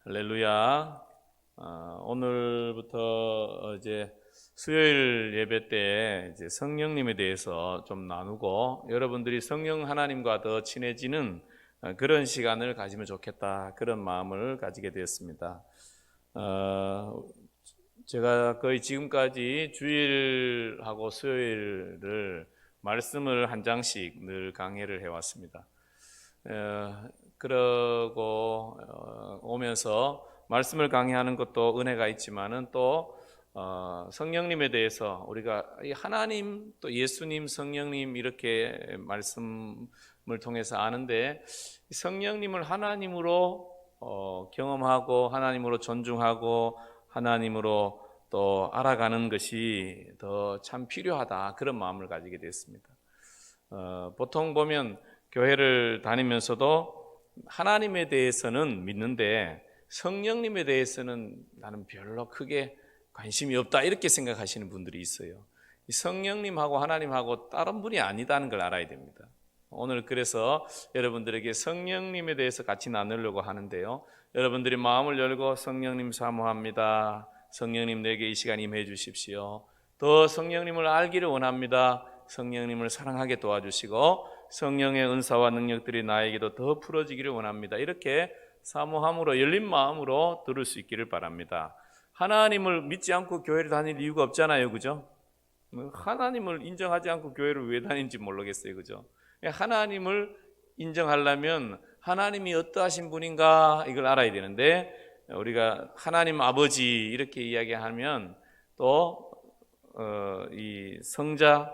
할렐루야. 오늘부터 이제 수요일 예배 때 이제 성령님에 대해서 좀 나누고 여러분들이 성령 하나님과 더 친해지는 그런 시간을 가지면 좋겠다, 그런 마음을 가지게 되었습니다. 제가 거의 지금까지 주일하고 수요일을 말씀을 한 장씩 늘 강해를 해왔습니다. 그러고 오면서 말씀을 강의하는 것도 은혜가 있지만은 또 성령님에 대해서 우리가 이 하나님 또 예수님 성령님 이렇게 말씀을 통해서 아는데 성령님을 하나님으로 경험하고 하나님으로 존중하고 하나님으로 또 알아가는 것이 더 참 필요하다, 그런 마음을 가지게 됐습니다. 보통 보면 교회를 다니면서도 하나님에 대해서는 믿는데 성령님에 대해서는 나는 별로 크게 관심이 없다, 이렇게 생각하시는 분들이 있어요. 성령님하고 하나님하고 다른 분이 아니다는 걸 알아야 됩니다. 오늘 그래서 여러분들에게 성령님에 대해서 같이 나누려고 하는데요, 여러분들이 마음을 열고 성령님 사모합니다, 성령님 내게 이 시간 임해 주십시오, 더 성령님을 알기를 원합니다, 성령님을 사랑하게 도와주시고 성령의 은사와 능력들이 나에게도 더 풀어지기를 원합니다, 이렇게 사모함으로 열린 마음으로 들을 수 있기를 바랍니다. 하나님을 믿지 않고 교회를 다닐 이유가 없잖아요, 그죠? 하나님을 인정하지 않고 교회를 왜 다니는지 모르겠어요, 그죠? 하나님을 인정하려면 하나님이 어떠하신 분인가 이걸 알아야 되는데, 우리가 하나님 아버지 이렇게 이야기하면 또 이 성자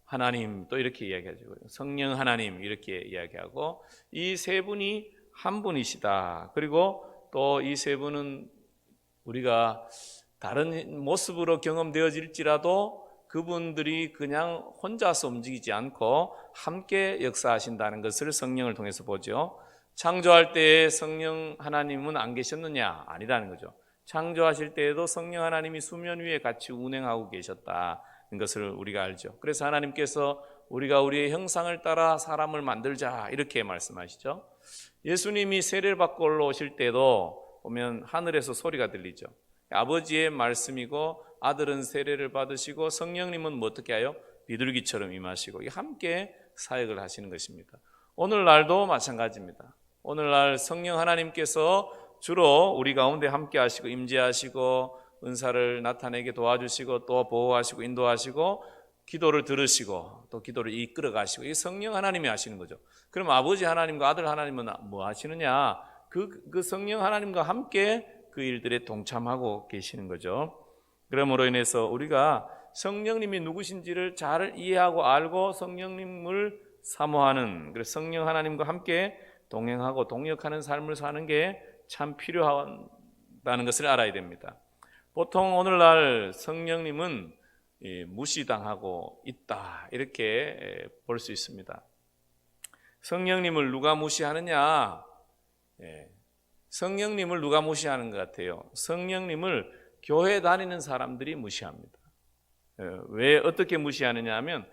하나님 또 이렇게 이야기하죠. 성령 하나님 이렇게 이야기하고, 이 세 분이 한 분이시다. 그리고 또 이 세 분은 우리가 다른 모습으로 경험되어질지라도 그분들이 그냥 혼자서 움직이지 않고 함께 역사하신다는 것을 성령을 통해서 보죠. 창조할 때에 성령 하나님은 안 계셨느냐? 아니라는 거죠. 창조하실 때에도 성령 하나님이 수면 위에 같이 운행하고 계셨다는 것을 우리가 알죠. 그래서 하나님께서 우리가 우리의 형상을 따라 사람을 만들자 이렇게 말씀하시죠. 예수님이 세례를 받고 올라오실 때도 보면 하늘에서 소리가 들리죠. 아버지의 말씀이고 아들은 세례를 받으시고 성령님은 뭐 어떻게 하여? 비둘기처럼 임하시고 함께 사역을 하시는 것입니다. 오늘날도 마찬가지입니다. 오늘날 성령 하나님께서 주로 우리 가운데 함께 하시고 임재하시고 은사를 나타내게 도와주시고 또 보호하시고 인도하시고 기도를 들으시고 또 기도를 이끌어 가시고, 이 성령 하나님이 하시는 거죠. 그럼 아버지 하나님과 아들 하나님은 뭐 하시느냐? 그 성령 하나님과 함께 그 일들에 동참하고 계시는 거죠. 그러므로 인해서 우리가 성령님이 누구신지를 잘 이해하고 알고 성령님을 사모하는, 그래서 성령 하나님과 함께 동행하고 동역하는 삶을 사는 게 참 필요하다는 것을 알아야 됩니다. 보통 오늘날 성령님은 무시당하고 있다, 이렇게 볼 수 있습니다. 성령님을 누가 무시하느냐? 성령님을 누가 무시하는 것 같아요? 성령님을 교회 다니는 사람들이 무시합니다. 왜 어떻게 무시하느냐 하면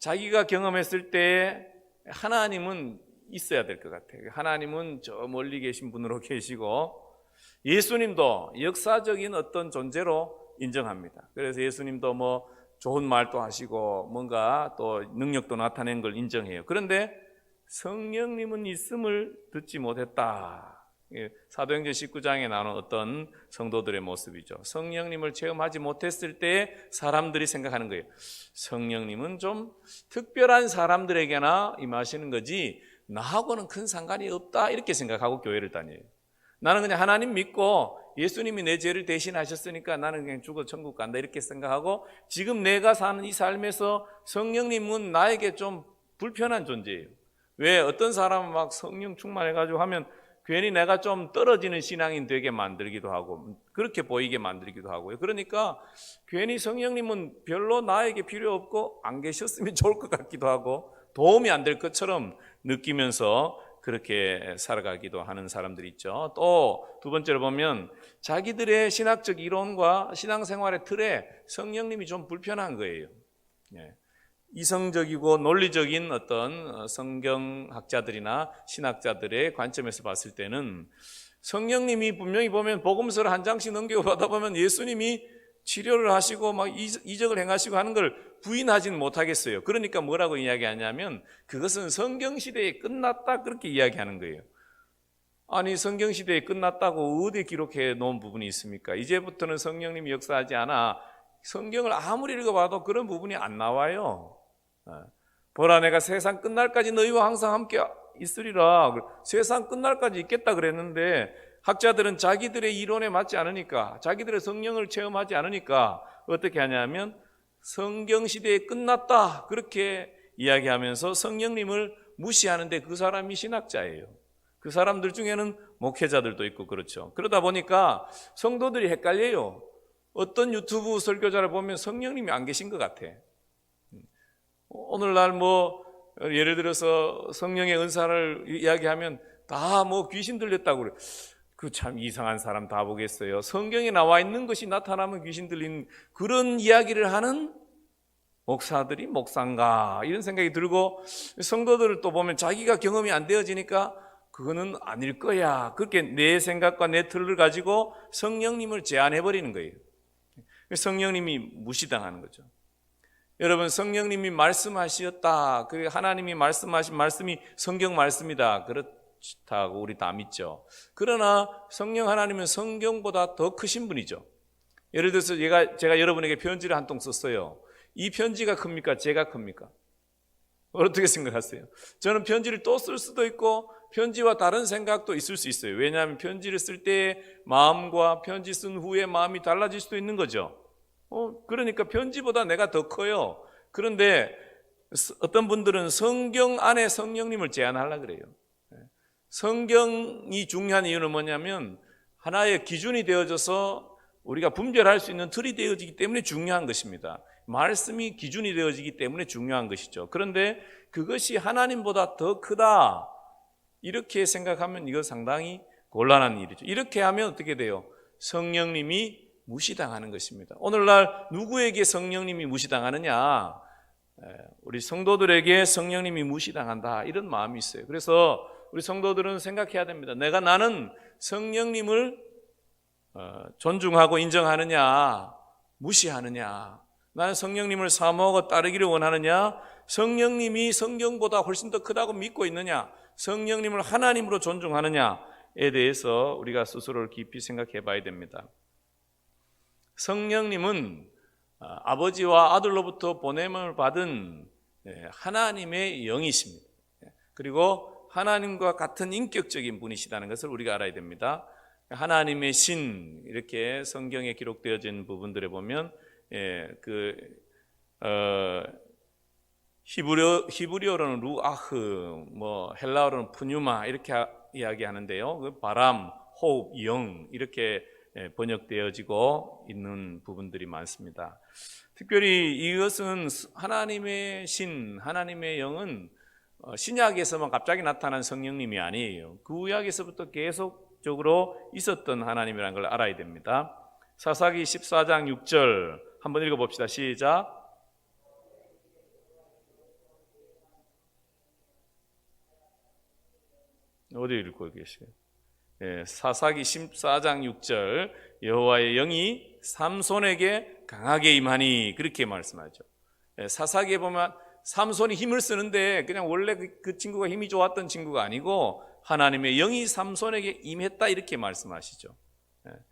자기가 경험했을 때 하나님은 있어야 될 것 같아요. 하나님은 저 멀리 계신 분으로 계시고 예수님도 역사적인 어떤 존재로 인정합니다. 그래서 예수님도 뭐 좋은 말도 하시고 뭔가 또 능력도 나타낸 걸 인정해요. 그런데 성령님은 있음을 듣지 못했다. 사도행전 19장에 나오는 어떤 성도들의 모습이죠. 성령님을 체험하지 못했을 때 사람들이 생각하는 거예요. 성령님은 좀 특별한 사람들에게나 임하시는 거지 나하고는 큰 상관이 없다, 이렇게 생각하고 교회를 다녀요. 나는 그냥 하나님 믿고 예수님이 내 죄를 대신하셨으니까 나는 그냥 죽어 천국 간다, 이렇게 생각하고 지금 내가 사는 이 삶에서 성령님은 나에게 좀 불편한 존재예요. 왜? 어떤 사람은 막 성령 충만해가지고 하면 괜히 내가 좀 떨어지는 신앙인 되게 만들기도 하고 그렇게 보이게 만들기도 하고요. 그러니까 괜히 성령님은 별로 나에게 필요 없고 안 계셨으면 좋을 것 같기도 하고 도움이 안 될 것처럼 느끼면서 그렇게 살아가기도 하는 사람들이 있죠. 또 두 번째로 보면 자기들의 신학적 이론과 신앙생활의 틀에 성령님이 좀 불편한 거예요. 이성적이고 논리적인 어떤 성경학자들이나 신학자들의 관점에서 봤을 때는 성령님이 분명히 보면 복음서를 한 장씩 넘겨받아 보면 예수님이 치료를 하시고 막 이적을 행하시고 하는 걸 부인하지는 못하겠어요. 그러니까 뭐라고 이야기하냐면 그것은 성경시대에 끝났다 그렇게 이야기하는 거예요. 아니 성경시대에 끝났다고 어디에 기록해 놓은 부분이 있습니까? 이제부터는 성령님이 역사하지 않아. 성경을 아무리 읽어봐도 그런 부분이 안 나와요. 보라 내가 세상 끝날까지 너희와 항상 함께 있으리라. 세상 끝날까지 있겠다 그랬는데 학자들은 자기들의 이론에 맞지 않으니까, 자기들의 성령을 체험하지 않으니까 어떻게 하냐면 성경시대에 끝났다 그렇게 이야기하면서 성령님을 무시하는데 그 사람이 신학자예요. 그 사람들 중에는 목회자들도 있고 그렇죠. 그러다 보니까 성도들이 헷갈려요. 어떤 유튜브 설교자를 보면 성령님이 안 계신 것 같아. 오늘날 예를 들어서 성령의 은사를 이야기하면 다 귀신 들렸다고 그래. 그 참 이상한 사람 다 보겠어요. 성경에 나와 있는 것이 나타나면 귀신 들린 그런 이야기를 하는 목사들이 목사인가 이런 생각이 들고, 성도들을 또 보면 자기가 경험이 안 되어지니까 그거는 아닐 거야 그렇게 내 생각과 내 틀을 가지고 성령님을 제한해버리는 거예요. 성령님이 무시당하는 거죠. 여러분 성령님이 말씀하셨다, 그 하나님이 말씀하신 말씀이 성경 말씀이다 그렇다고 우리 다 믿죠. 그러나 성령 하나님은 성경보다 더 크신 분이죠. 예를 들어서 제가 여러분에게 편지를 한 통 썼어요. 이 편지가 큽니까? 제가 큽니까? 어떻게 생각하세요? 저는 편지를 또 쓸 수도 있고 편지와 다른 생각도 있을 수 있어요. 왜냐하면 편지를 쓸 때의 마음과 편지 쓴 후에 마음이 달라질 수도 있는 거죠. 그러니까 편지보다 내가 더 커요. 그런데 어떤 분들은 성경 안에 성령님을 제한하려고 그래요. 성경이 중요한 이유는 뭐냐면 하나의 기준이 되어져서 우리가 분별할 수 있는 틀이 되어지기 때문에 중요한 것입니다. 말씀이 기준이 되어지기 때문에 중요한 것이죠. 그런데 그것이 하나님보다 더 크다 이렇게 생각하면 이거 상당히 곤란한 일이죠. 이렇게 하면 어떻게 돼요? 성령님이 무시당하는 것입니다. 오늘날 누구에게 성령님이 무시당하느냐? 우리 성도들에게 성령님이 무시당한다 이런 마음이 있어요. 그래서 우리 성도들은 생각해야 됩니다. 나는 성령님을 존중하고 인정하느냐 무시하느냐, 나는 성령님을 사모하고 따르기를 원하느냐, 성령님이 성경보다 훨씬 더 크다고 믿고 있느냐, 성령님을 하나님으로 존중하느냐에 대해서 우리가 스스로를 깊이 생각해 봐야 됩니다. 성령님은 아버지와 아들로부터 보냄을 받은 하나님의 영이십니다. 그리고 하나님과 같은 인격적인 분이시다는 것을 우리가 알아야 됩니다. 하나님의 신 이렇게 성경에 기록되어진 부분들에 보면 히브리어로는 루아흐, 헬라어로는 푸뉴마 이렇게 이야기하는데요. 그 바람, 호흡, 영 이렇게 번역되어지고 있는 부분들이 많습니다. 특별히 이것은 하나님의 신, 하나님의 영은 신약에서만 갑자기 나타난 성령님이 아니에요. 구약에서부터 계속적으로 있었던 하나님이라는 걸 알아야 됩니다. 사사기 14장 6절 한번 읽어봅시다. 시작. 어디 읽고 계시게요? 사사기 14장 6절 여호와의 영이 삼손에게 강하게 임하니 그렇게 말씀하죠. 사사기에 보면 삼손이 힘을 쓰는데 그냥 원래 그 친구가 힘이 좋았던 친구가 아니고 하나님의 영이 삼손에게 임했다 이렇게 말씀하시죠.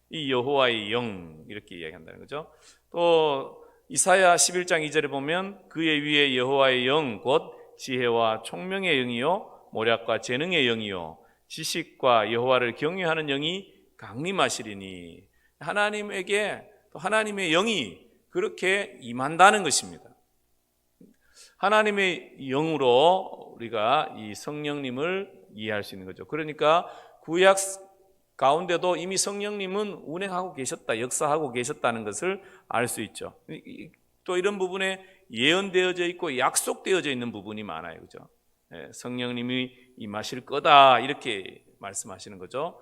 이 여호와의 영 이렇게 이야기한다는 거죠. 또 이사야 11장 2절에 보면 그의 위에 여호와의 영 곧 지혜와 총명의 영이요 모략과 재능의 영이요 지식과 여호와를 경외하는 영이 강림하시리니, 하나님에게 또 하나님의 영이 그렇게 임한다는 것입니다. 하나님의 영으로 우리가 이 성령님을 이해할 수 있는 거죠. 그러니까 구약 가운데도 이미 성령님은 운행하고 계셨다, 역사하고 계셨다는 것을 알 수 있죠. 또 이런 부분에 예언되어져 있고 약속되어져 있는 부분이 많아요. 그죠? 성령님이 임하실 거다 이렇게 말씀하시는 거죠.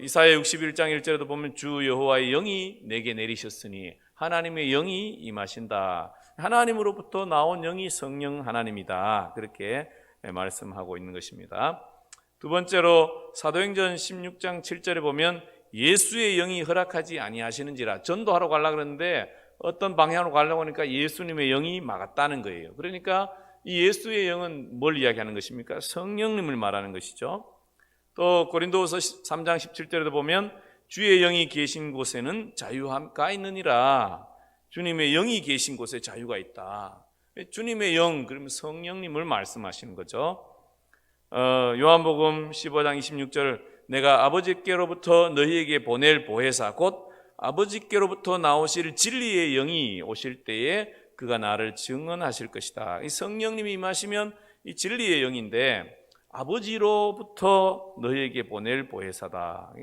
이사야 61장 1절에도 보면 주 여호와의 영이 내게 내리셨으니 하나님의 영이 임하신다. 하나님으로부터 나온 영이 성령 하나님이다. 그렇게 말씀하고 있는 것입니다. 두 번째로 사도행전 16장 7절에 보면 예수의 영이 허락하지 아니하시는지라, 전도하러 가려고 그러는데 어떤 방향으로 가려고 하니까 예수님의 영이 막았다는 거예요. 그러니까 이 예수의 영은 뭘 이야기하는 것입니까? 성령님을 말하는 것이죠. 또 고린도후서 3장 17절에도 보면 주의 영이 계신 곳에는 자유가 있느니라. 주님의 영이 계신 곳에 자유가 있다. 주님의 영, 그러면 성령님을 말씀하시는 거죠. 요한복음 15장 26절, 내가 아버지께로부터 너희에게 보낼 보혜사 곧 아버지께로부터 나오실 진리의 영이 오실 때에 그가 나를 증언하실 것이다. 이 성령님이 임하시면 이 진리의 영인데 아버지로부터 너희에게 보낼 보혜사다.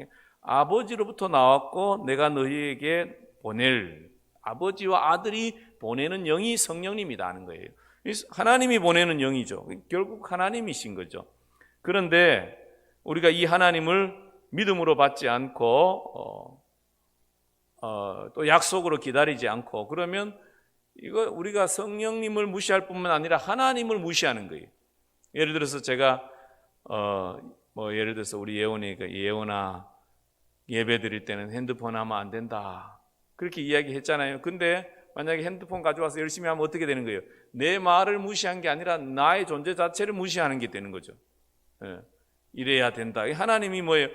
아버지로부터 나왔고 내가 너희에게 보낼, 아버지와 아들이 보내는 영이 성령님이다 하는 거예요. 하나님이 보내는 영이죠. 결국 하나님이신 거죠. 그런데 우리가 이 하나님을 믿음으로 받지 않고 또 약속으로 기다리지 않고 그러면 이거 우리가 성령님을 무시할 뿐만 아니라 하나님을 무시하는 거예요. 예를 들어서 제가 예를 들어서 우리 예원아 예배 드릴 때는 핸드폰 하면 안 된다 그렇게 이야기했잖아요. 근데 만약에 핸드폰 가져와서 열심히 하면 어떻게 되는 거예요? 내 말을 무시한 게 아니라 나의 존재 자체를 무시하는 게 되는 거죠. 이래야 된다. 하나님이 뭐예요?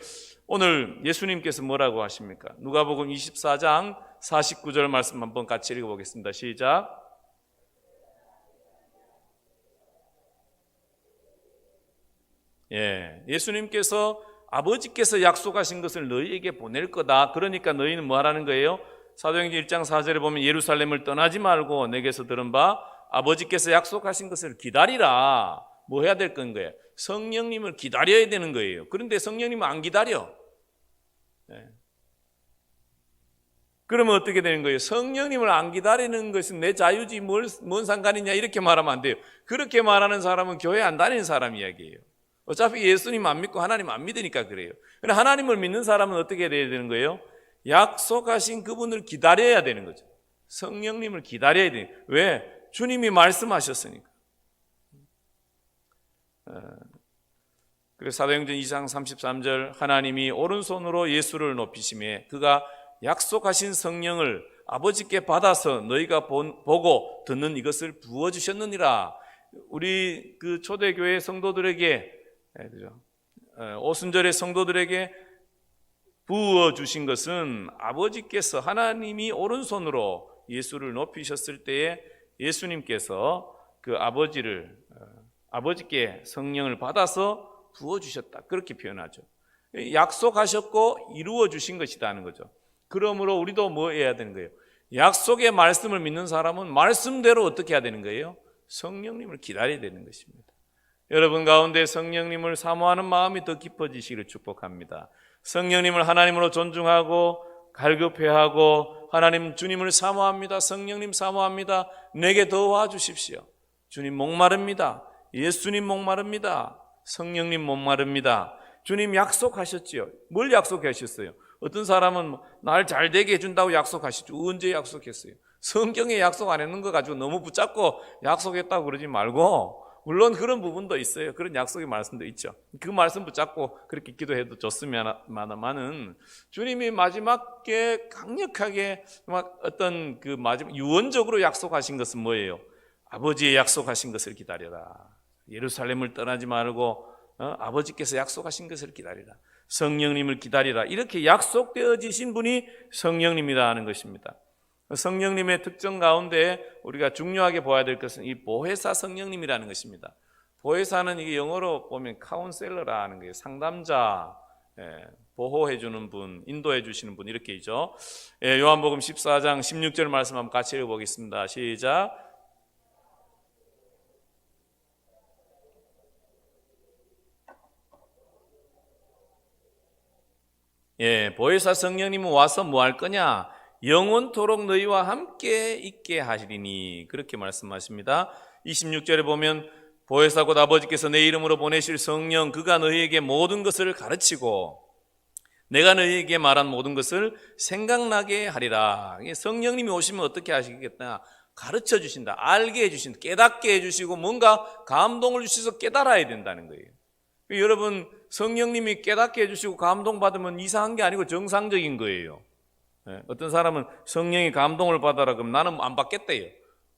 오늘 예수님께서 뭐라고 하십니까? 누가복음 24장 49절 말씀 한번 같이 읽어보겠습니다. 시작. 예수님께서 아버지께서 약속하신 것을 너희에게 보낼 거다. 그러니까 너희는 뭐 하라는 거예요? 사도행전 1장 4절에 보면 예루살렘을 떠나지 말고 내게서 들은 바 아버지께서 약속하신 것을 기다리라. 뭐 해야 될 건 거예요? 성령님을 기다려야 되는 거예요. 그런데 성령님은 안 기다려. 그러면 어떻게 되는 거예요? 성령님을 안 기다리는 것은 내 자유지 뭔 상관이냐 이렇게 말하면 안 돼요. 그렇게 말하는 사람은 교회 안 다니는 사람 이야기예요. 어차피 예수님 안 믿고 하나님 안 믿으니까 그래요. 그런데 하나님을 믿는 사람은 어떻게 돼야 되는 거예요? 약속하신 그분을 기다려야 되는 거죠. 성령님을 기다려야 돼요. 왜? 주님이 말씀하셨으니까. 그래서 사도행전 2장 33절, 하나님이 오른손으로 예수를 높이시매 그가 약속하신 성령을 아버지께 받아서 너희가 보고 듣는 이것을 부어주셨느니라. 우리 그 초대교회 성도들에게, 오순절의 성도들에게 부어주신 것은 아버지께서, 하나님이 오른손으로 예수를 높이셨을 때에 예수님께서 그 아버지께 성령을 받아서 부어주셨다. 그렇게 표현하죠. 약속하셨고 이루어주신 것이다 하는 거죠. 그러므로 우리도 뭐 해야 되는 거예요? 약속의 말씀을 믿는 사람은 말씀대로 어떻게 해야 되는 거예요? 성령님을 기다려야 되는 것입니다. 여러분 가운데 성령님을 사모하는 마음이 더 깊어지시기를 축복합니다. 성령님을 하나님으로 존중하고 갈급해하고 하나님 주님을 사모합니다. 성령님 사모합니다. 내게 도와 주십시오. 주님 목마릅니다. 예수님 목마릅니다. 성령님 목마릅니다. 주님 약속하셨지요. 뭘 약속하셨어요? 어떤 사람은 날 잘 되게 해준다고 약속하시죠. 언제 약속했어요? 성경에 약속 안 했는 거 가지고 너무 붙잡고 약속했다고 그러지 말고, 물론 그런 부분도 있어요. 그런 약속의 말씀도 있죠. 그 말씀 붙잡고 그렇게 기도해도 좋습니다만은 주님이 마지막에 강력하게 어떤 그 마지막 유언적으로 약속하신 것은 뭐예요? 아버지의 약속하신 것을 기다려라. 예루살렘을 떠나지 말고 아버지께서 약속하신 것을 기다리라. 성령님을 기다리라. 이렇게 약속되어지신 분이 성령님이다 하는 것입니다. 성령님의 특징 가운데 우리가 중요하게 보아야 될 것은 이 보혜사 성령님이라는 것입니다. 보혜사는 이게 영어로 보면 카운셀러라 하는 거예요. 상담자, 보호해 주는 분, 인도해 주시는 분 이렇게 있죠. 요한복음 14장 16절 말씀 한번 같이 읽어보겠습니다. 시작. 보혜사 성령님은 와서 뭐 할 거냐? 영원토록 너희와 함께 있게 하시리니, 그렇게 말씀하십니다. 26절에 보면 보혜사 곧 아버지께서 내 이름으로 보내실 성령, 그가 너희에게 모든 것을 가르치고 내가 너희에게 말한 모든 것을 생각나게 하리라. 성령님이 오시면 어떻게 하시겠다? 가르쳐 주신다. 알게 해주신다. 깨닫게 해주시고 뭔가 감동을 주셔서 깨달아야 된다는 거예요. 여러분 성령님이 깨닫게 해주시고 감동받으면 이상한 게 아니고 정상적인 거예요. 어떤 사람은 성령이 감동을 받아라 그러면 나는 안 받겠대요.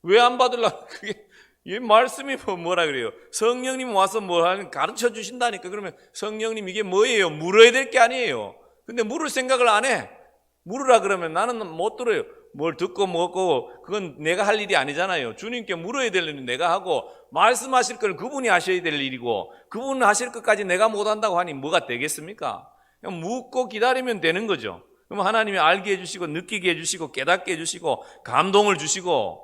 왜 안 받으려고? 그게 이 말씀이 뭐라 그래요? 성령님 와서 뭘 가르쳐 주신다니까. 그러면 성령님 이게 뭐예요? 물어야 될 게 아니에요. 근데 물을 생각을 안 해. 물으라 그러면 나는 못 들어요. 뭘 듣고 먹고 그건 내가 할 일이 아니잖아요. 주님께 물어야 될 일은 내가 하고 말씀하실 걸 그분이 하셔야 될 일이고 그분 하실 것까지 내가 못한다고 하니 뭐가 되겠습니까? 그냥 묻고 기다리면 되는 거죠. 그럼 하나님이 알게 해주시고 느끼게 해주시고 깨닫게 해주시고 감동을 주시고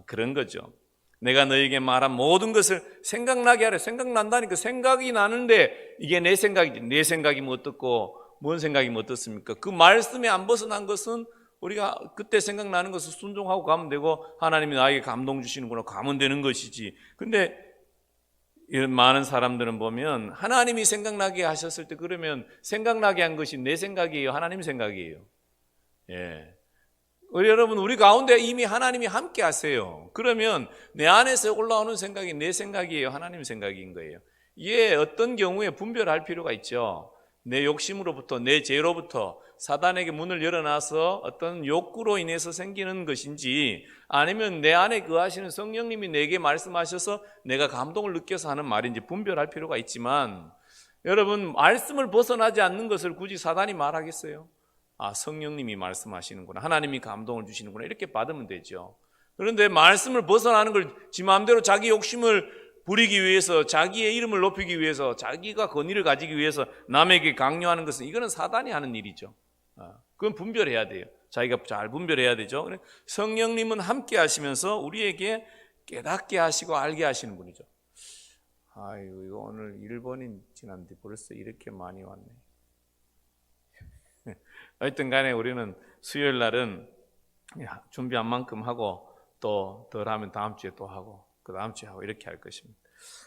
그런 거죠. 내가 너에게 말한 모든 것을 생각나게 하래. 생각난다니까. 생각이 나는데 이게 내 생각이지. 내 생각이면 어떻고 뭔 생각이면 어떻습니까? 그 말씀에 안 벗어난 것은 우리가 그때 생각나는 것을 순종하고 가면 되고 하나님이 나에게 감동 주시는구나 가면 되는 것이지. 근데 이런 많은 사람들은 보면 하나님이 생각나게 하셨을 때 그러면 생각나게 한 것이 내 생각이에요? 하나님 생각이에요? 예. 우리 여러분, 우리 가운데 이미 하나님이 함께 하세요. 그러면 내 안에서 올라오는 생각이 내 생각이에요? 하나님 생각인 거예요. 이게 어떤 경우에 분별할 필요가 있죠. 내 욕심으로부터, 내 죄로부터 사단에게 문을 열어놔서 어떤 욕구로 인해서 생기는 것인지 아니면 내 안에 거하시는 성령님이 내게 말씀하셔서 내가 감동을 느껴서 하는 말인지 분별할 필요가 있지만 여러분, 말씀을 벗어나지 않는 것을 굳이 사단이 말하겠어요? 아, 성령님이 말씀하시는구나, 하나님이 감동을 주시는구나, 이렇게 받으면 되죠. 그런데 말씀을 벗어나는 걸 지 마음대로 자기 욕심을 부리기 위해서, 자기의 이름을 높이기 위해서, 자기가 권위를 가지기 위해서 남에게 강요하는 것은 이거는 사단이 하는 일이죠. 그건 분별해야 돼요. 자기가 잘 분별해야 되죠. 성령님은 함께 하시면서 우리에게 깨닫게 하시고 알게 하시는 분이죠. 아이고, 이거 오늘 1번이 지났는데 벌써 이렇게 많이 왔네. 하여튼 간에 우리는 수요일 날은 준비한 만큼 하고 또 덜 하면 다음 주에 또 하고 그 다음 주에 하고 이렇게 할 것입니다.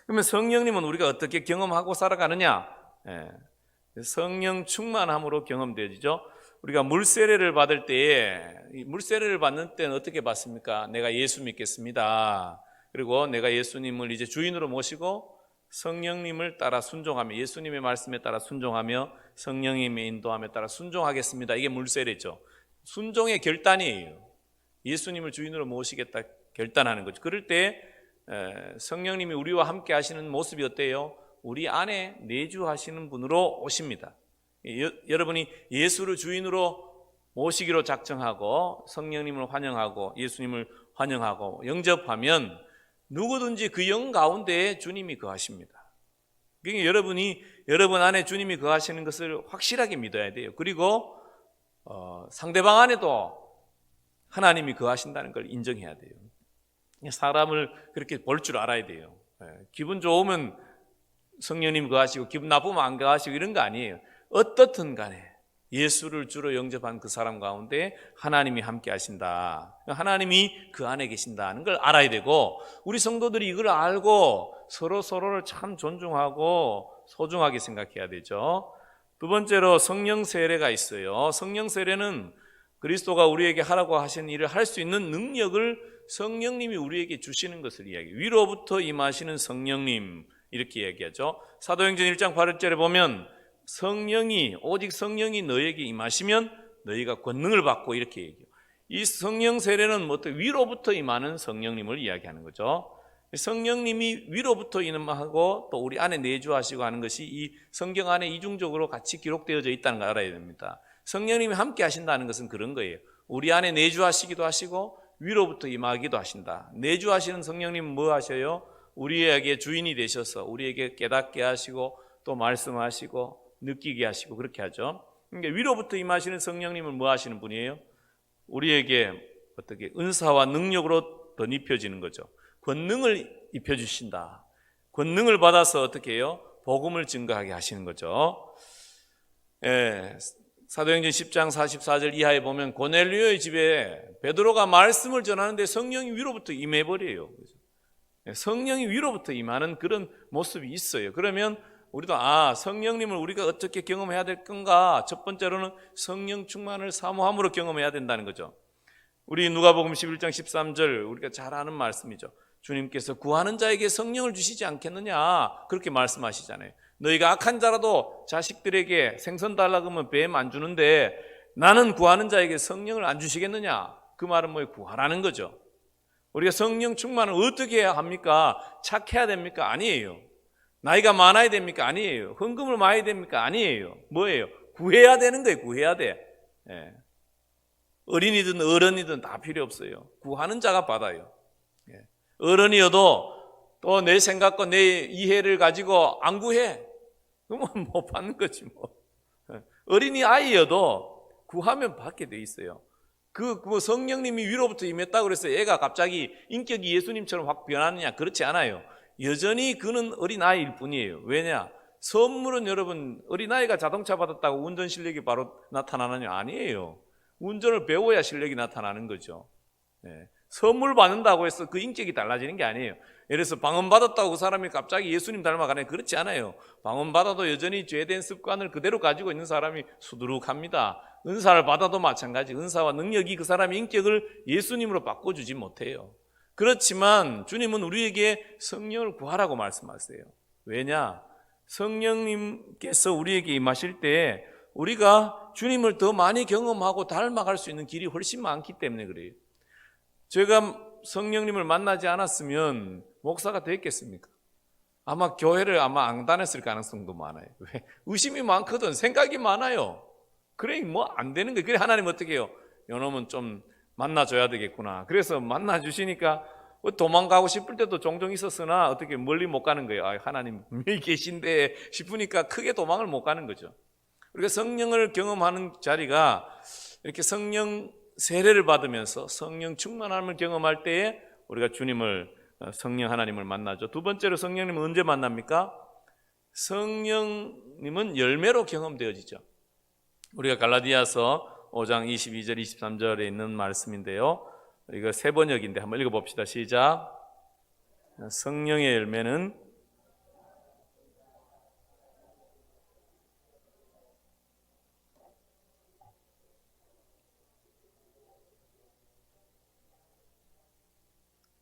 그러면 성령님은 우리가 어떻게 경험하고 살아가느냐? 성령 충만함으로 경험되어지죠. 우리가 물세례를 받을 때에, 물세례를 받는 때는 어떻게 받습니까? 내가 예수 믿겠습니다. 그리고 내가 예수님을 이제 주인으로 모시고 성령님을 따라 순종하며, 예수님의 말씀에 따라 순종하며 성령님의 인도함에 따라 순종하겠습니다. 이게 물세례죠. 순종의 결단이에요. 예수님을 주인으로 모시겠다 결단하는 거죠. 그럴 때 성령님이 우리와 함께 하시는 모습이 어때요? 우리 안에 내주하시는 분으로 오십니다. 여러분이 예수를 주인으로 모시기로 작정하고 성령님을 환영하고 예수님을 환영하고 영접하면 누구든지 그 영 가운데에 주님이 거하십니다. 그러니까 여러분이 여러분 안에 주님이 거하시는 것을 확실하게 믿어야 돼요. 그리고 상대방 안에도 하나님이 거하신다는 걸 인정해야 돼요. 사람을 그렇게 볼 줄 알아야 돼요. 기분 좋으면 성령님 거하시고 기분 나쁘면 안 거하시고 이런 거 아니에요. 어떻든 간에 예수를 주로 영접한 그 사람 가운데 하나님이 함께 하신다, 하나님이 그 안에 계신다는 걸 알아야 되고, 우리 성도들이 이걸 알고 서로를 참 존중하고 소중하게 생각해야 되죠. 두 번째로 성령 세례가 있어요. 성령 세례는 그리스도가 우리에게 하라고 하신 일을 할 수 있는 능력을 성령님이 우리에게 주시는 것을 이야기해요. 위로부터 임하시는 성령님, 이렇게 얘기하죠. 사도행전 1장 8절에 보면 성령이, 오직 성령이 너에게 임하시면 너희가 권능을 받고, 이렇게 얘기해요. 이 성령 세례는 뭐 위로부터 임하는 성령님을 이야기하는 거죠. 성령님이 위로부터 임하고 또 우리 안에 내주하시고 하는 것이 이 성경 안에 이중적으로 같이 기록되어져 있다는 걸 알아야 됩니다. 성령님이 함께 하신다는 것은 그런 거예요. 우리 안에 내주하시기도 하시고 위로부터 임하기도 하신다. 내주하시는 성령님은 뭐 하셔요? 우리에게 주인이 되셔서 우리에게 깨닫게 하시고 또 말씀하시고 느끼게 하시고 그렇게 하죠. 그러니까 위로부터 임하시는 성령님은 뭐 하시는 분이에요? 우리에게 어떻게 은사와 능력으로 덧입혀지는 거죠. 권능을 입혀주신다. 권능을 받아서 어떻게 해요? 복음을 증거하게 하시는 거죠. 사도행전 10장 44절 이하에 보면 고넬료의 집에 베드로가 말씀을 전하는데 성령이 위로부터 임해버려요. 성령이 위로부터 임하는 그런 모습이 있어요. 그러면 우리도 성령님을 우리가 어떻게 경험해야 될 건가? 첫 번째로는 성령 충만을 사모함으로 경험해야 된다는 거죠. 우리 누가복음 11장 13절 우리가 잘 아는 말씀이죠. 주님께서 구하는 자에게 성령을 주시지 않겠느냐, 그렇게 말씀하시잖아요. 너희가 악한 자라도 자식들에게 생선 달라고 하면 뱀 안 주는데 나는 구하는 자에게 성령을 안 주시겠느냐? 그 말은 뭐예요? 구하라는 거죠. 우리가 성령 충만을 어떻게 해야 합니까? 착해야 됩니까? 아니에요. 나이가 많아야 됩니까? 아니에요. 헌금을 많이 해야 됩니까? 아니에요. 뭐예요? 구해야 되는 거예요. 구해야 돼. 예. 어린이든 어른이든 다 필요 없어요. 구하는 자가 받아요. 예. 어른이어도 또 내 생각과 내 이해를 가지고 안 구해. 그러면 못 받는 거지 뭐. 예. 어린이 아이여도 구하면 받게 돼 있어요. 그 성령님이 위로부터 임했다고 그래서 애가 갑자기 인격이 예수님처럼 확 변하느냐? 그렇지 않아요. 여전히 그는 어린아이일 뿐이에요. 왜냐? 선물은 여러분 어린아이가 자동차 받았다고 운전 실력이 바로 나타나느냐? 아니에요. 운전을 배워야 실력이 나타나는 거죠. 네. 선물 받는다고 해서 그 인격이 달라지는 게 아니에요. 예를 들어서 방언 받았다고 그 사람이 갑자기 예수님 닮아가네? 그렇지 않아요. 방언 받아도 여전히 죄된 습관을 그대로 가지고 있는 사람이 수두룩합니다. 은사를 받아도 마찬가지. 은사와 능력이 그 사람의 인격을 예수님으로 바꿔주지 못해요. 그렇지만 주님은 우리에게 성령을 구하라고 말씀하세요. 왜냐? 성령님께서 우리에게 임하실 때 우리가 주님을 더 많이 경험하고 닮아갈 수 있는 길이 훨씬 많기 때문에 그래요. 제가 성령님을 만나지 않았으면 목사가 됐겠습니까? 아마 교회를 안 다녔을 가능성도 많아요. 왜? 의심이 많거든. 생각이 많아요. 그래 뭐 안 되는 거예요. 그래 하나님 어떻게 해요? 요놈은 좀 만나줘야 되겠구나. 그래서 만나주시니까 도망가고 싶을 때도 종종 있었으나 어떻게 멀리 못 가는 거예요. 아, 하나님 분명히 계신데 싶으니까 크게 도망을 못 가는 거죠. 우리가 성령을 경험하는 자리가 이렇게 성령 세례를 받으면서 성령 충만함을 경험할 때에 우리가 주님을 성령 하나님을 만나죠. 두 번째로 성령님은 언제 만납니까? 성령님은 열매로 경험되어지죠. 우리가 갈라디아서 5장 22절 23절에 있는 말씀인데요. 이거 세 번역인데 한번 읽어봅시다. 시작. 성령의 열매는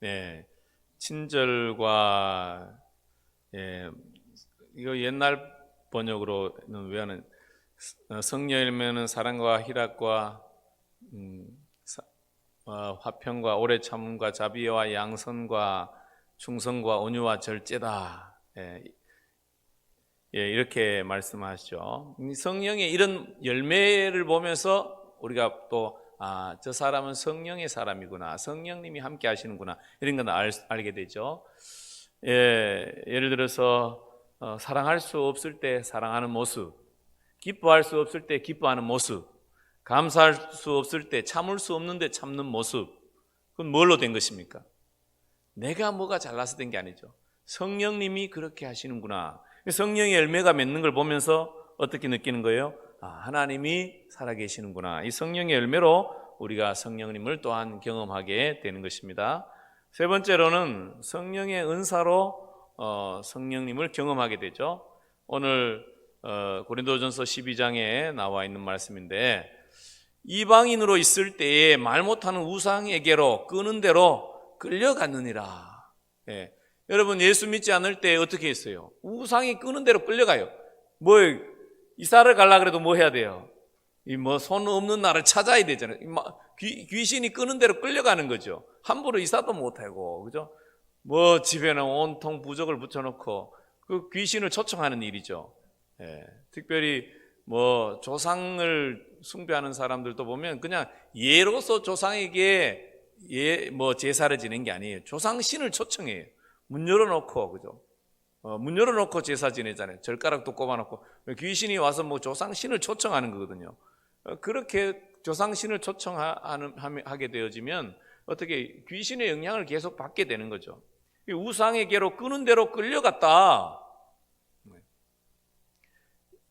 네, 친절과 이거 옛날 번역으로는 왜 하는 성령의 열매는 사랑과 희락과 화평과 오래 참음과 자비와 양선과 충성과 온유와 절제다. 이렇게 말씀하시죠. 성령의 이런 열매를 보면서 우리가 또 저 사람은 성령의 사람이구나, 성령님이 함께 하시는구나, 이런 건 알게 되죠. 예를 들어서 사랑할 수 없을 때 사랑하는 모습, 기뻐할 수 없을 때 기뻐하는 모습, 감사할 수 없을 때 참을 수 없는데 참는 모습, 그건 뭘로 된 것입니까? 내가 뭐가 잘나서 된 게 아니죠. 성령님이 그렇게 하시는구나. 성령의 열매가 맺는 걸 보면서 어떻게 느끼는 거예요? 하나님이 살아계시는구나. 이 성령의 열매로 우리가 성령님을 또한 경험하게 되는 것입니다. 세 번째로는 성령의 은사로 성령님을 경험하게 되죠. 오늘 고린도전서 12장에 나와 있는 말씀인데, 이방인으로 있을 때에 말 못하는 우상에게로 끄는 대로 끌려갔느니라. 여러분 예수 믿지 않을 때 어떻게 했어요? 우상이 끄는 대로 끌려가요. 이사를 가려고 해도 뭐 해야 돼요? 손 없는 나를 찾아야 되잖아요. 귀신이 끄는 대로 끌려가는 거죠. 함부로 이사도 못하고, 그죠? 집에는 온통 부적을 붙여놓고 그 귀신을 초청하는 일이죠. 특별히 조상을 숭배하는 사람들도 보면 그냥 예로서 조상에게 제사를 지낸 게 아니에요. 조상신을 초청해요. 문 열어놓고, 그죠? 문 열어놓고 제사 지내잖아요. 젓가락도 꼽아놓고 귀신이 와서 조상신을 초청하는 거거든요. 그렇게 조상신을 초청하게 되어지면 어떻게 귀신의 영향을 계속 받게 되는 거죠. 우상에게로 끄는 대로 끌려갔다.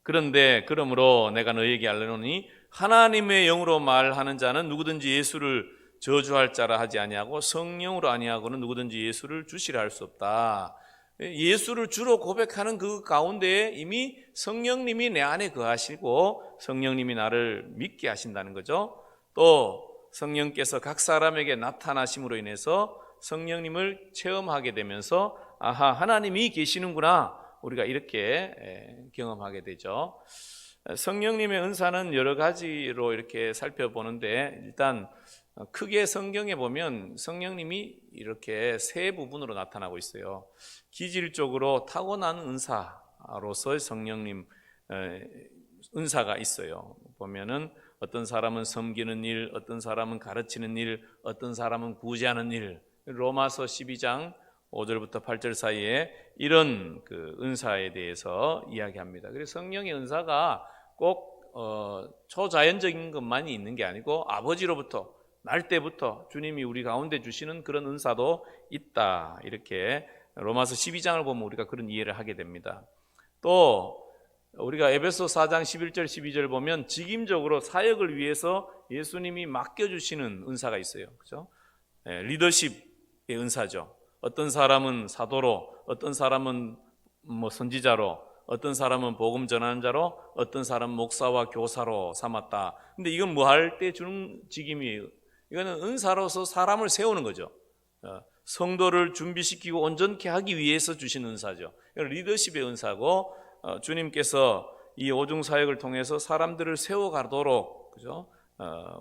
그런데 그러므로 내가 너희에게 알려노니 하나님의 영으로 말하는 자는 누구든지 예수를 저주할 자라 하지 아니하고 성령으로 아니하고는 누구든지 예수를 주시라 할 수 없다. 예수를 주로 고백하는 그 가운데에 이미 성령님이 내 안에 거하시고 성령님이 나를 믿게 하신다는 거죠. 또 성령께서 각 사람에게 나타나심으로 인해서 성령님을 체험하게 되면서 하나님이 계시는구나, 우리가 이렇게 경험하게 되죠. 성령님의 은사는 여러 가지로 이렇게 살펴보는데 일단 크게 성경에 보면 성령님이 이렇게 세 부분으로 나타나고 있어요. 기질적으로 타고난 은사로서 성령님 은사가 있어요. 보면은 어떤 사람은 섬기는 일, 어떤 사람은 가르치는 일, 어떤 사람은 구제하는 일. 로마서 12장 5절부터 8절 사이에 이런 그 은사에 대해서 이야기합니다. 그래서 성령의 은사가 꼭 초자연적인 것만이 있는 게 아니고 아버지로부터 날 때부터 주님이 우리 가운데 주시는 그런 은사도 있다. 이렇게 로마서 12장을 보면 우리가 그런 이해를 하게 됩니다. 또 우리가 에베소 4장 11절 12절 보면 직임적으로 사역을 위해서 예수님이 맡겨주시는 은사가 있어요. 그렇죠? 리더십의 은사죠. 어떤 사람은 사도로, 어떤 사람은 선지자로, 어떤 사람은 복음 전하는 자로, 어떤 사람은 목사와 교사로 삼았다. 근데 이건 뭐 할 때 주는 직임이에요. 이거는 은사로서 사람을 세우는 거죠. 성도를 준비시키고 온전케 하기 위해서 주신 은사죠. 리더십의 은사고 주님께서 이 오중 사역을 통해서 사람들을 세워가도록 그죠?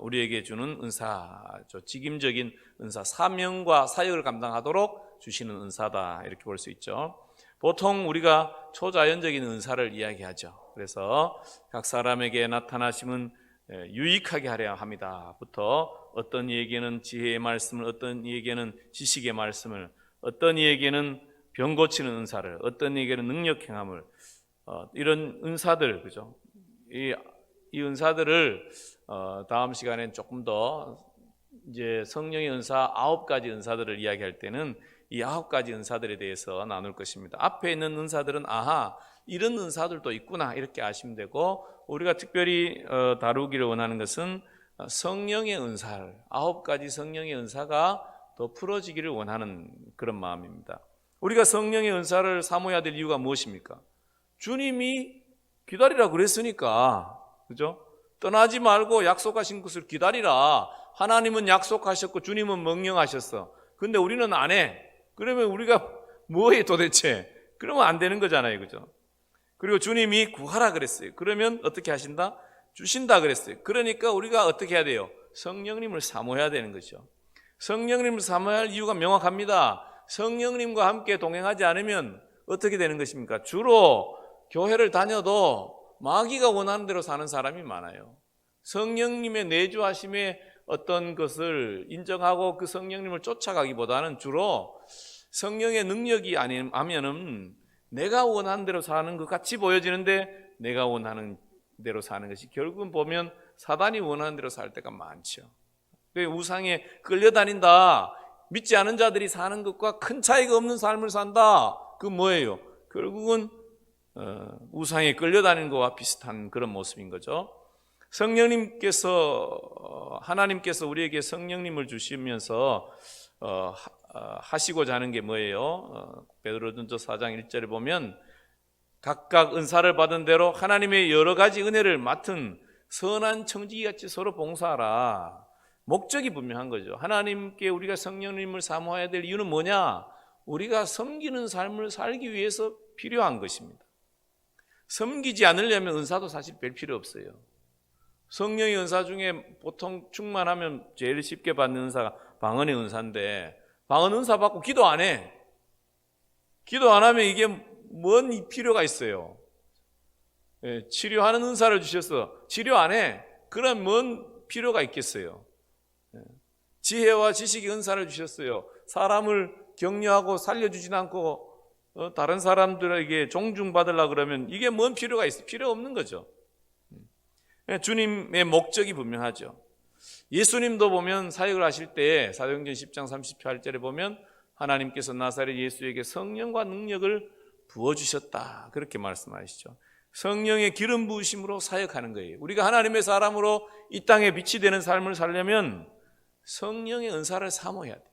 우리에게 주는 은사죠. 직임적인 은사, 사명과 사역을 감당하도록 주시는 은사다 이렇게 볼 수 있죠. 보통 우리가 초자연적인 은사를 이야기하죠. 그래서 각 사람에게 나타나심은 유익하게 하려 합니다부터 어떤 이에게는 지혜의 말씀을, 어떤 이에게는 지식의 말씀을, 어떤 이에게는 병 고치는 은사를, 어떤 이에게는 능력 행함을, 이런 은사들 그죠? 이 은사들을 다음 시간엔 조금 더 이제 성령의 은사 9가지 은사들을 이야기할 때는 이 9가지 은사들에 대해서 나눌 것입니다. 앞에 있는 은사들은 아하 이런 은사들도 있구나 이렇게 아시면 되고, 우리가 특별히 다루기를 원하는 것은 성령의 은사를 9가지 성령의 은사가 더 풀어지기를 원하는 그런 마음입니다. 우리가 성령의 은사를 사모해야 될 이유가 무엇입니까? 주님이 기다리라 그랬으니까, 그죠? 떠나지 말고 약속하신 것을 기다리라. 하나님은 약속하셨고 주님은 명령하셨어. 근데 우리는 안 해. 그러면 우리가 뭐해 도대체? 그러면 안 되는 거잖아요, 그죠? 그리고 주님이 구하라 그랬어요. 그러면 어떻게 하신다? 주신다 그랬어요. 그러니까 우리가 어떻게 해야 돼요? 성령님을 사모해야 되는 거죠. 성령님을 사모해야 할 이유가 명확합니다. 성령님과 함께 동행하지 않으면 어떻게 되는 것입니까? 주로 교회를 다녀도 마귀가 원하는 대로 사는 사람이 많아요. 성령님의 내주하심의 어떤 것을 인정하고 그 성령님을 쫓아가기보다는 주로 성령의 능력이 아니면은 내가 원하는 대로 사는 것 같이 보여지는데 내가 원하는 대로 사는 것이 결국은 보면 사단이 원하는 대로 살 때가 많죠. 우상에 끌려다닌다. 믿지 않은 자들이 사는 것과 큰 차이가 없는 삶을 산다. 그 뭐예요? 결국은 우상에 끌려다니는 것과 비슷한 그런 모습인 거죠. 성령님께서 하나님께서 우리에게 성령님을 주시면서 하시고자 하는 게 뭐예요? 베드로전서 4장 1절에 보면 각각 은사를 받은 대로 하나님의 여러 가지 은혜를 맡은 선한 청지기같이 서로 봉사하라. 목적이 분명한 거죠. 하나님께 우리가 성령님을 사모해야 될 이유는 뭐냐? 우리가 섬기는 삶을 살기 위해서 필요한 것입니다. 섬기지 않으려면 은사도 사실 별 필요 없어요. 성령의 은사 중에 보통 충만하면 제일 쉽게 받는 은사가 방언의 은사인데, 방언 은사 받고 기도 안 해. 기도 안 하면 이게 뭔 필요가 있어요? 치료하는 은사를 주셔서 치료 안 해. 그럼 뭔 필요가 있겠어요? 지혜와 지식의 은사를 주셨어요. 사람을 격려하고 살려주진 않고 다른 사람들에게 존중받으려고 그러면 이게 뭔 필요가 있어요? 필요 없는 거죠. 주님의 목적이 분명하죠. 예수님도 보면 사역을 하실 때 사도행전 10장 38절에 보면 하나님께서 나사렛 예수에게 성령과 능력을 부어주셨다 그렇게 말씀하시죠. 성령의 기름 부으심으로 사역하는 거예요. 우리가 하나님의 사람으로 이 땅에 빛이 되는 삶을 살려면 성령의 은사를 사모해야 돼요.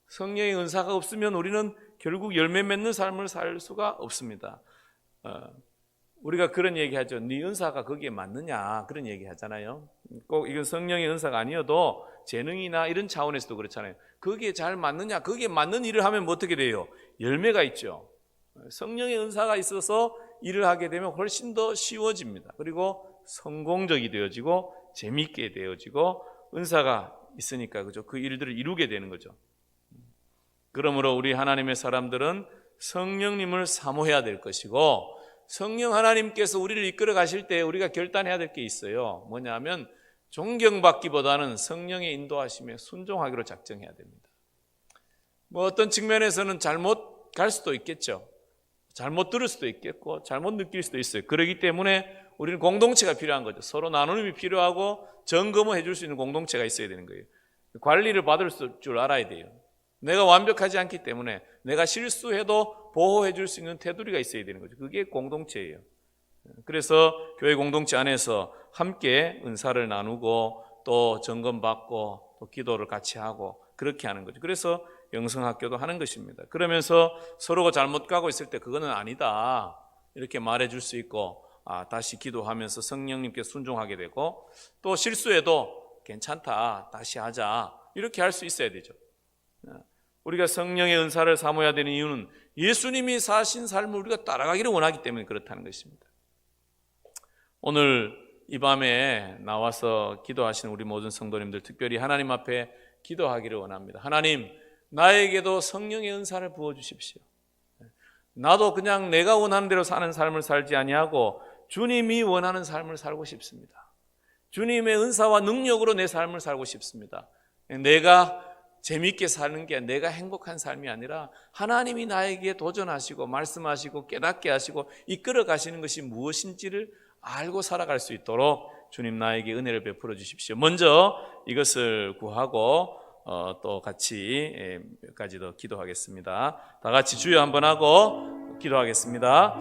성령의 은사가 없으면 우리는 결국 열매 맺는 삶을 살 수가 없습니다. 우리가 그런 얘기하죠. 네 은사가 거기에 맞느냐 그런 얘기 하잖아요. 꼭 이건 성령의 은사가 아니어도 재능이나 이런 차원에서도 그렇잖아요. 거기에 잘 맞느냐, 거기에 맞는 일을 하면 뭐 어떻게 돼요? 열매가 있죠. 성령의 은사가 있어서 일을 하게 되면 훨씬 더 쉬워집니다. 그리고 성공적이 되어지고 재미있게 되어지고 은사가 있으니까 그죠? 그 일들을 이루게 되는 거죠. 그러므로 우리 하나님의 사람들은 성령님을 사모해야 될 것이고, 성령 하나님께서 우리를 이끌어 가실 때 우리가 결단해야 될 게 있어요. 뭐냐면 존경받기보다는 성령의 인도하심에 순종하기로 작정해야 됩니다. 뭐 어떤 측면에서는 잘못 갈 수도 있겠죠. 잘못 들을 수도 있겠고 잘못 느낄 수도 있어요. 그렇기 때문에 우리는 공동체가 필요한 거죠. 서로 나눔이 필요하고 점검을 해줄 수 있는 공동체가 있어야 되는 거예요. 관리를 받을 줄 알아야 돼요. 내가 완벽하지 않기 때문에 내가 실수해도 보호해 줄 수 있는 테두리가 있어야 되는 거죠. 그게 공동체예요. 그래서 교회 공동체 안에서 함께 은사를 나누고 또 점검받고 또 기도를 같이 하고 그렇게 하는 거죠. 그래서 영성학교도 하는 것입니다. 그러면서 서로가 잘못 가고 있을 때 그거는 아니다 이렇게 말해 줄 수 있고, 다시 기도하면서 성령님께 순종하게 되고, 또 실수해도 괜찮다 다시 하자 이렇게 할 수 있어야 되죠. 우리가 성령의 은사를 사모해야 되는 이유는 예수님이 사신 삶을 우리가 따라가기를 원하기 때문에 그렇다는 것입니다. 오늘 이 밤에 나와서 기도하시는 우리 모든 성도님들, 특별히 하나님 앞에 기도하기를 원합니다. 하나님, 나에게도 성령의 은사를 부어주십시오. 나도 그냥 내가 원하는 대로 사는 삶을 살지 아니하고 주님이 원하는 삶을 살고 싶습니다. 주님의 은사와 능력으로 내 삶을 살고 싶습니다. 내가 재미있게 사는 게 내가 행복한 삶이 아니라 하나님이 나에게 도전하시고 말씀하시고 깨닫게 하시고 이끌어 가시는 것이 무엇인지를 알고 살아갈 수 있도록 주님 나에게 은혜를 베풀어 주십시오. 먼저 이것을 구하고 또 같이 몇 가지 더 기도하겠습니다. 다 같이 주여 한번 하고 기도하겠습니다.